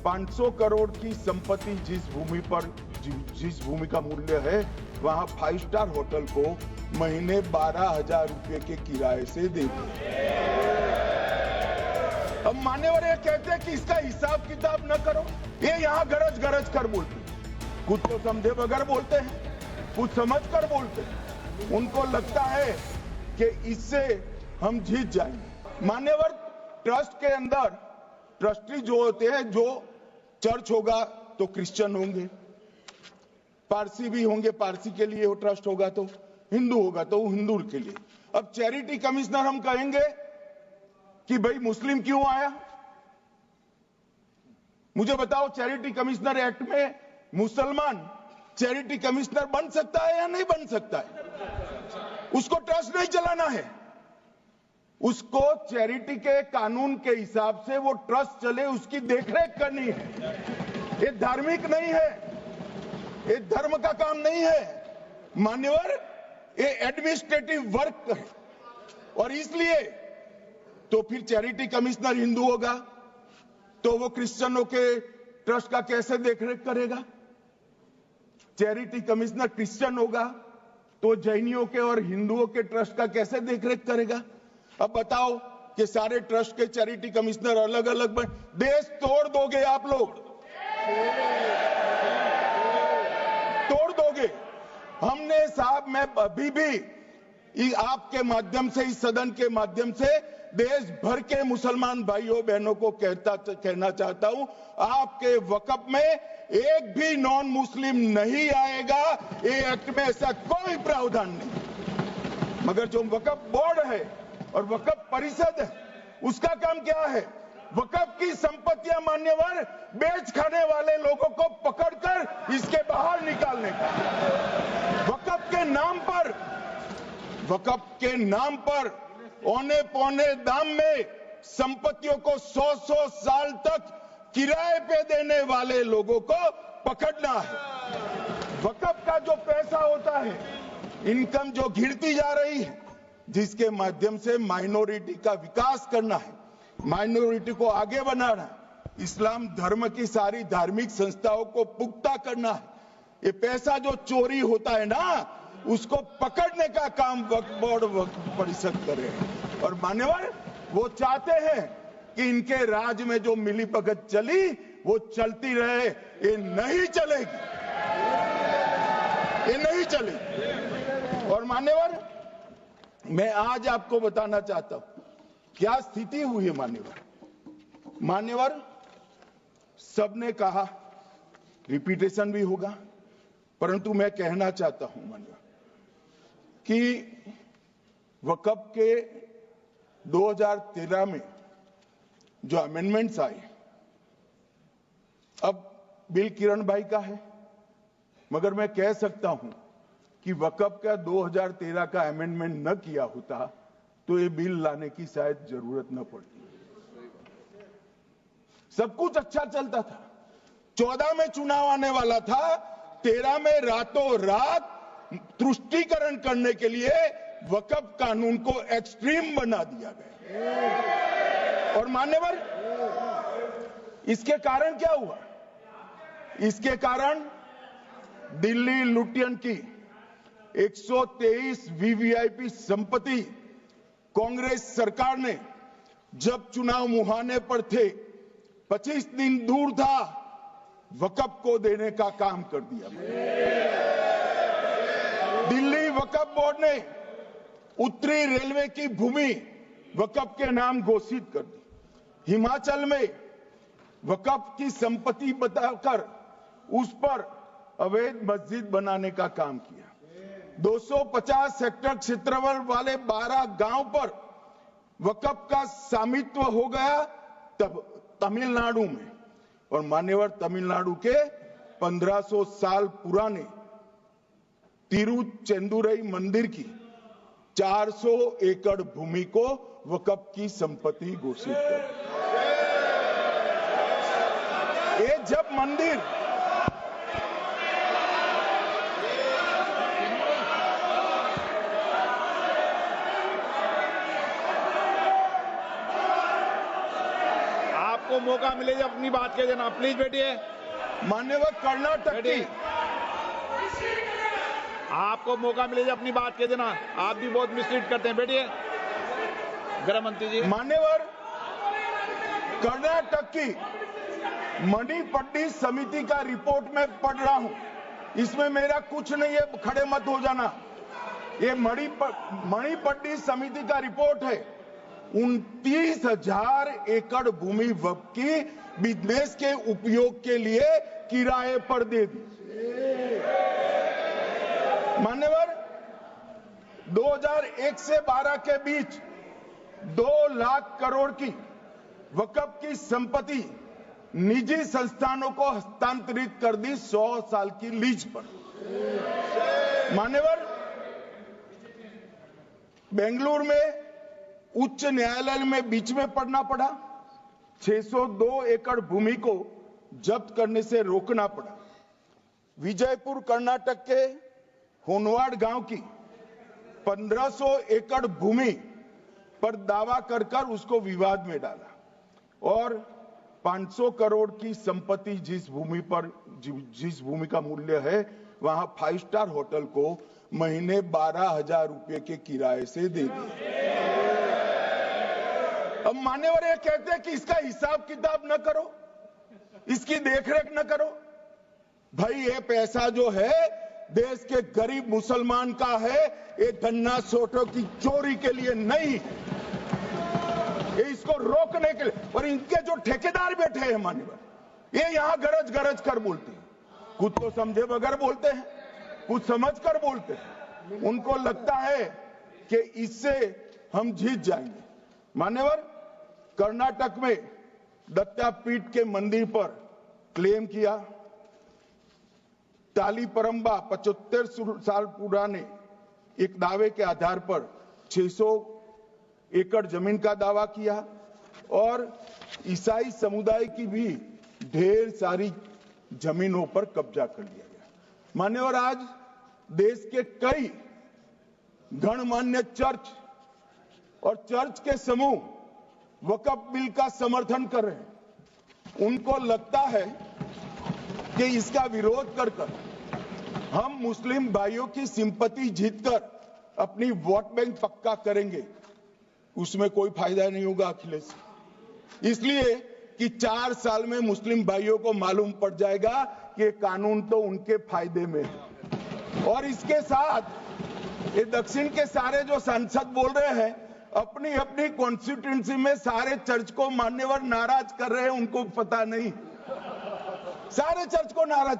500 करोड़ की संपत्ति जिस भूमि का मूल्य है, वहां 5 स्टार होटल को महीने 12,000 रुपए के किराए से देते। अब मान्यवर ये कहते हैं कि इसका हिसाब किताब न करो। ये यहाँ गरज कर बोलते हैं, कुछ तो समझे बगैर बोलते हैं, कुछ समझ कर बोलते हैं। उनको लगता है कि इससे हम जीत जाएंगे। मान्यवर, ट्रस्ट के अंदर ट्रस्टी जो होते हैं, जो चर्च होगा तो क्रिश्चियन होंगे, पारसी भी होंगे, पारसी के लिए वो ट्रस्ट होगा, तो हिंदू होगा तो हिंदू के लिए। अब चैरिटी कमिश्नर हम कहेंगे कि भाई मुस्लिम क्यों आया? मुझे बताओ, चैरिटी कमिश्नर एक्ट में मुसलमान चैरिटी कमिश्नर बन सकता है या नहीं बन सकता है? उसको ट्रस्ट नहीं चलाना है, उसको चैरिटी के कानून के हिसाब से वो ट्रस्ट चले, उसकी देखरेख करनी है। ये धार्मिक नहीं है, ये धर्म का काम नहीं है मान्यवर, ये एडमिनिस्ट्रेटिव वर्क है। और इसलिए तो फिर चैरिटी कमिश्नर हिंदू होगा तो वो क्रिश्चियनों के ट्रस्ट का कैसे देखरेख करेगा? चैरिटी कमिश्नर क्रिश्चियन होगा तो जैनियों के और हिंदुओं के ट्रस्ट का कैसे देखरेख करेगा? अब बताओ कि सारे ट्रस्ट के चैरिटी कमिश्नर अलग अलग बन, देश तोड़ दोगे आप लोग, तोड़ दोगे। हमने साहब, मैं अभी भी आपके माध्यम से, इस सदन के माध्यम से देश भर के मुसलमान भाइयों बहनों को कहना चाहता हूं, आपके वक्फ में एक भी नॉन मुस्लिम नहीं आएगा। ये एक्ट में ऐसा कोई प्रावधान नहीं। मगर जो वक्फ बोर्ड है और वक्फ परिषद है, उसका काम क्या है? वक्फ की संपत्तियां मान्यवर बेच खाने वाले लोगों को पकड़कर इसके बाहर निकालने का। वक्फ के नाम पर औने पौने दाम में संपत्तियों को 100 साल तक किराए पे देने वाले लोगों को पकड़ना है। वक्फ का जो पैसा होता है, इनकम जो गिरती जा रही है, जिसके माध्यम से माइनॉरिटी का विकास करना है, माइनॉरिटी को आगे बढ़ाना है, इस्लाम धर्म की सारी धार्मिक संस्थाओं को पुख्ता करना है। ये पैसा जो चोरी होता है ना, उसको पकड़ने का काम वक्फ बोर्ड, वक्फ परिषद करे। और मान्यवर, वो चाहते हैं कि इनके राज में जो मिलीभगत चली वो चलती रहे। ये नहीं चलेगी, ये नहीं चलेगी। और मान्यवर, मैं आज आपको बताना चाहता हूं क्या स्थिति हुई है। मान्यवर, सबने कहा, रिपीटेशन भी होगा, परंतु मैं कहना चाहता हूं मान्यवर कि वक्फ के 2013 में जो अमेंडमेंट्स आए, अब बिल किरण भाई का है, मगर मैं कह सकता हूं कि वक्फ का 2013 का अमेंडमेंट न किया होता तो ये बिल लाने की शायद जरूरत न पड़ती। सब कुछ अच्छा चलता था। 14 में चुनाव आने वाला था, 13 में रातों रात तुष्टीकरण करने के लिए वक्फ कानून को एक्सट्रीम बना दिया गया। और मान्यवर, इसके कारण क्या हुआ? इसके कारण दिल्ली लुटियन की 123 वीवीआईपी संपत्ति कांग्रेस सरकार ने जब चुनाव मुहाने पर थे, 25 दिन दूर था, वक्फ को देने का काम कर दिया। दिल्ली वक्फ बोर्ड ने उत्तरी रेलवे की भूमि वक्फ के नाम घोषित कर दी। हिमाचल में वक्फ की संपत्ति बताकर उस पर अवैध मस्जिद बनाने का काम किया। 250 हेक्टेयर क्षेत्रफल वाले 12 गांव पर वक्फ का स्वामित्व हो गया तब तमिलनाडु में। और मान्यवर, तमिलनाडु के 1500 साल पुराने तिरुचेंदुरई मंदिर की 400 एकड़ भूमि को वक्फ की संपत्ति घोषित कर। ये जब मंदिर मौका मिले जब अपनी बात कह देना। प्लीज बैठिए। मान्यवर कर्नाटक की आपको मौका मिले जब अपनी बात कह देना। आप भी बहुत मिसलीड करते हैं। बैठिए गृह मंत्री जी। मान्यवर कर्नाटक की मणिपट्टी समिति का रिपोर्ट मैं पढ़ रहा हूं, इसमें मेरा कुछ नहीं है, खड़े मत हो जाना। ये मणिपट्टी समिति का रिपोर्ट है। 29,000 एकड़ भूमि वक्फ की बिजनेस के उपयोग के लिए किराए पर दे दी। मान्यवर 2001 से 12 के बीच 2 लाख करोड़ की वक्फ की संपत्ति निजी संस्थानों को हस्तांतरित कर दी 100 साल की लीज पर। मान्यवर बेंगलुरु में उच्च न्यायालय में बीच में पढ़ना पड़ा, 602 एकड़ भूमि को जब्त करने से रोकना पड़ा। विजयपुर कर्नाटक के होनवाड़ गांव की 1500 एकड़ भूमि पर दावा कर उसको विवाद में डाला और 500 करोड़ की संपत्ति जिस भूमि का मूल्य है वहां 5 स्टार होटल को महीने 12,000 रुपए के किराए से दे दी। अब मान्यवर ये कहते हैं कि इसका हिसाब किताब न करो, इसकी देखरेख न करो। भाई ये पैसा जो है देश के गरीब मुसलमान का है, ये गन्ना सोटों की चोरी के लिए नहीं, ये इसको रोकने के लिए। और इनके जो ठेकेदार बैठे हैं मान्यवर, ये यहां गरज गरज कर बोलते हैं, कुछ तो समझे बगैर बोलते हैं, कुछ समझ कर बोलते हैं। उनको लगता है कि इससे हम जीत जाएंगे। मान्यवर कर्नाटक में दत्तापीठ के मंदिर पर क्लेम किया, टालीपरंबा 75 साल पुराने एक दावे के आधार पर 600 एकड़ जमीन का दावा किया और ईसाई समुदाय की भी ढेर सारी जमीनों पर कब्जा कर लिया गया। मान्यवर आज देश के कई गणमान्य चर्च और चर्च के समूह वक्फ बिल का समर्थन कर रहे हैं। उनको लगता है कि इसका विरोध कर हम मुस्लिम भाइयों की सिंपैथी जीतकर अपनी वोट बैंक पक्का करेंगे, उसमें कोई फायदा नहीं होगा अखिलेश। इसलिए कि 4 साल में मुस्लिम भाइयों को मालूम पड़ जाएगा कि कानून तो उनके फायदे में है। और इसके साथ ये दक्षिण के सारे जो सांसद बोल रहे हैं, अपनी अपनी कॉन्स्टिट्यूएंसी में सारे चर्च को मान्यवर नाराज कर रहे हैं, उनको पता नहीं, सारे चर्च को नाराज